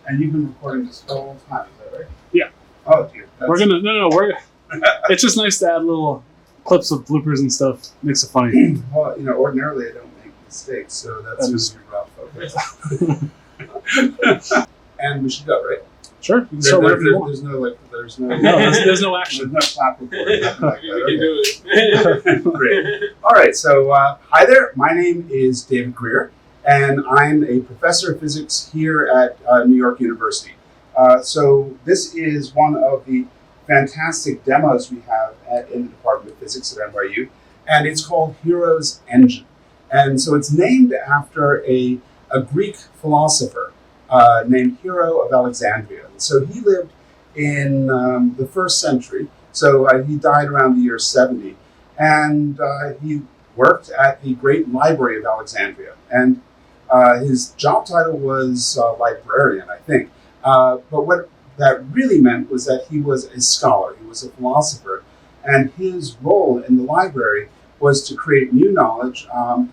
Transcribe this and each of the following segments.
And you've been recording this whole time, is that right? Yeah. Oh, dear. It's just nice to add little clips of bloopers and stuff. Makes it funny. Well, ordinarily I don't make mistakes, so that's just your rough focus. And we should go, right? Sure. You can start whatever you want. There's no action. There's no clap report, nothing like that. We can do it. Great. All right, so hi there. My name is David Grier, and I'm a professor of physics here at New York University. So this is one of the fantastic demos we have in the Department of Physics at NYU, and it's called Hero's Engine. And so it's named after a Greek philosopher named Hero of Alexandria. So he lived in the first century, so he died around the year 70, and he worked at the Great Library of Alexandria. And his job title was librarian, I think. But what that really meant was that he was a scholar, he was a philosopher, and his role in the library was to create new knowledge,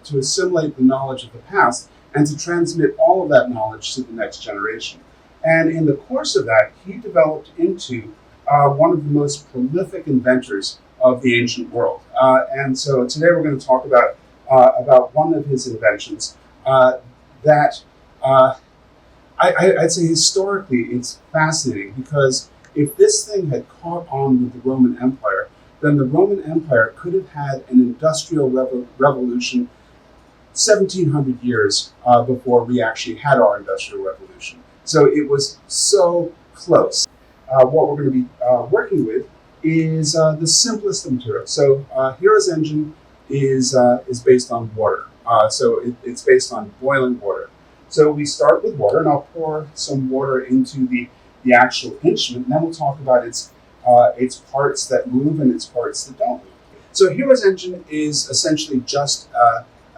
to assimilate the knowledge of the past, and to transmit all of that knowledge to the next generation. And in the course of that, he developed into one of the most prolific inventors of the ancient world. And so today we're going to talk about one of his inventions that I'd say historically it's fascinating, because if this thing had caught on with the Roman Empire, then the Roman Empire could have had an industrial revolution 1700 years before we actually had our industrial revolution. So it was so close. What we're going to be working with is the simplest of materials. So Hero's engine is based on water. So it's based on boiling water. So we start with water, and I'll pour some water into the actual instrument, and then we'll talk about its parts that move and its parts that don't move. So Hero's engine is essentially just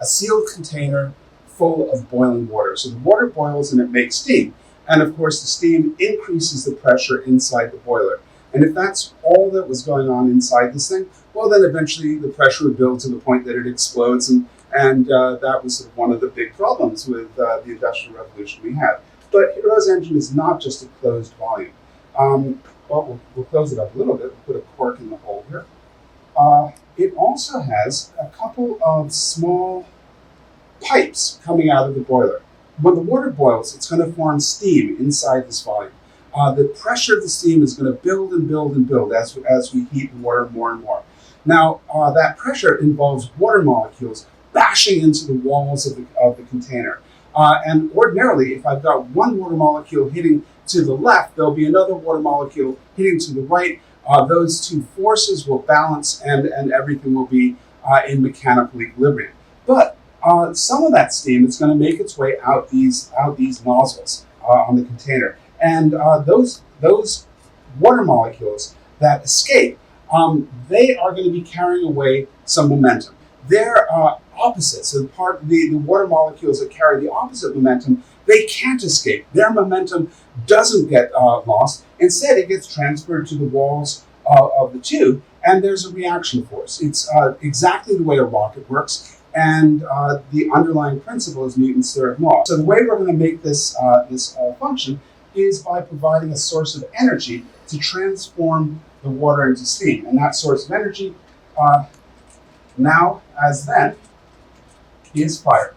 a sealed container full of boiling water. So the water boils and it makes steam. And of course, the steam increases the pressure inside the boiler. And if that's all that was going on inside this thing, well, then eventually the pressure would build to the point that it explodes. And that was sort of one of the big problems with the Industrial Revolution we had. But Hero's engine is not just a closed volume. Well, we'll close it up a little bit. We'll put a cork in the hole here. It also has a couple of small pipes coming out of the boiler. When the water boils, it's going to form steam inside this volume. The pressure of the steam is going to build and build and build as we heat the water more and more. Now, that pressure involves water molecules bashing into the walls of the container. And ordinarily, if I've got one water molecule hitting to the left, there'll be another water molecule hitting to the right. Those two forces will balance, and everything will be in mechanical equilibrium. But some of that steam is going to make its way out these nozzles on the container, and those water molecules that escape, they are going to be carrying away some momentum. They're opposites. So the water molecules that carry the opposite momentum, they can't escape. Their momentum doesn't get lost. Instead, it gets transferred to the walls of the tube, and there's a reaction force. It's exactly the way a rocket works, and the underlying principle is Newton's third law. So the way we're going to make this function is by providing a source of energy to transform the water into steam. And that source of energy, now as then, is fire.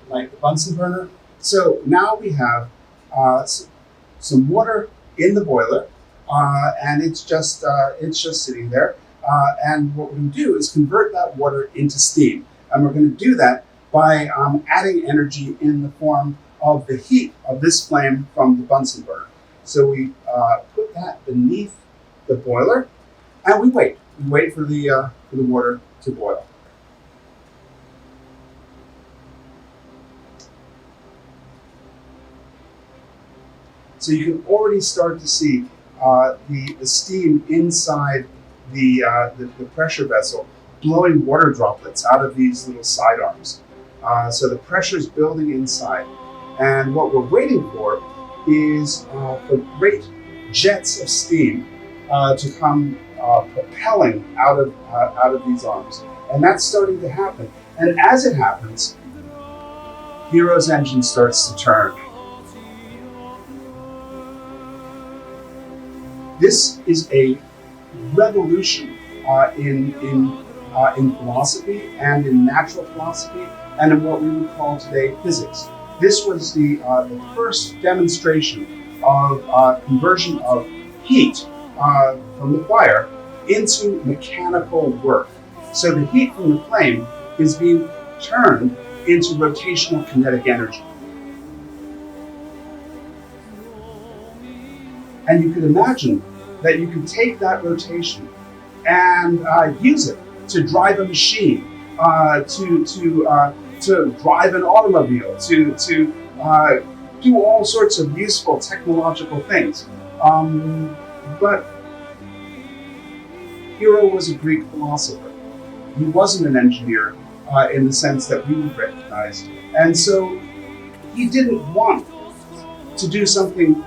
Like the Bunsen burner. So now we have some water in the boiler, and it's just sitting there. And what we're going to do is convert that water into steam, and we're going to do that by adding energy in the form of the heat of this flame from the Bunsen burner. So we put that beneath the boiler, and we wait. We wait for the water to boil. So you can already start to see the steam inside the pressure vessel blowing water droplets out of these little side arms. So the pressure is building inside. And what we're waiting for is for great jets of steam to come propelling out of these arms. And that's starting to happen. And as it happens, Hero's engine starts to turn. This is a revolution in philosophy and in natural philosophy and in what we would call today physics. This was the first demonstration of conversion of heat from the fire into mechanical work. So the heat from the flame is being turned into rotational kinetic energy. And you could imagine that you could take that rotation and use it to drive a machine, to drive an automobile, to do all sorts of useful technological things. But Hero was a Greek philosopher. He wasn't an engineer in the sense that we would recognize. And so he didn't want to do something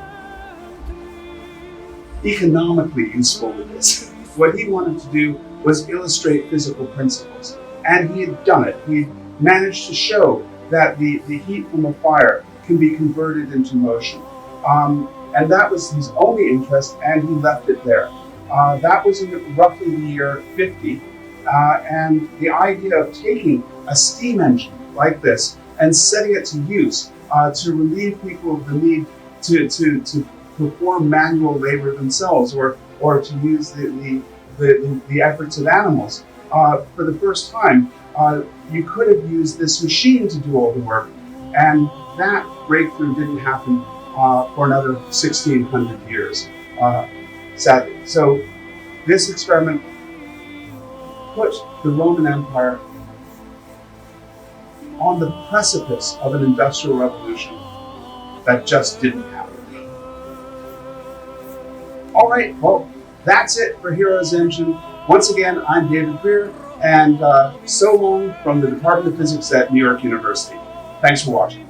economically useful with this. What he wanted to do was illustrate physical principles. And he had done it. He managed to show that the heat from a fire can be converted into motion. And that was his only interest, and he left it there. That was in roughly the year 50. And the idea of taking a steam engine like this and setting it to use to relieve people of the need to perform manual labor themselves, or to use the efforts of animals. For the first time, you could have used this machine to do all the work, and that breakthrough didn't happen for another 1,600 years, sadly. So this experiment put the Roman Empire on the precipice of an industrial revolution that just didn't happen. All right, well, that's it for Hero's Engine. Once again, I'm David Grier, and so long from the Department of Physics at New York University. Thanks for watching.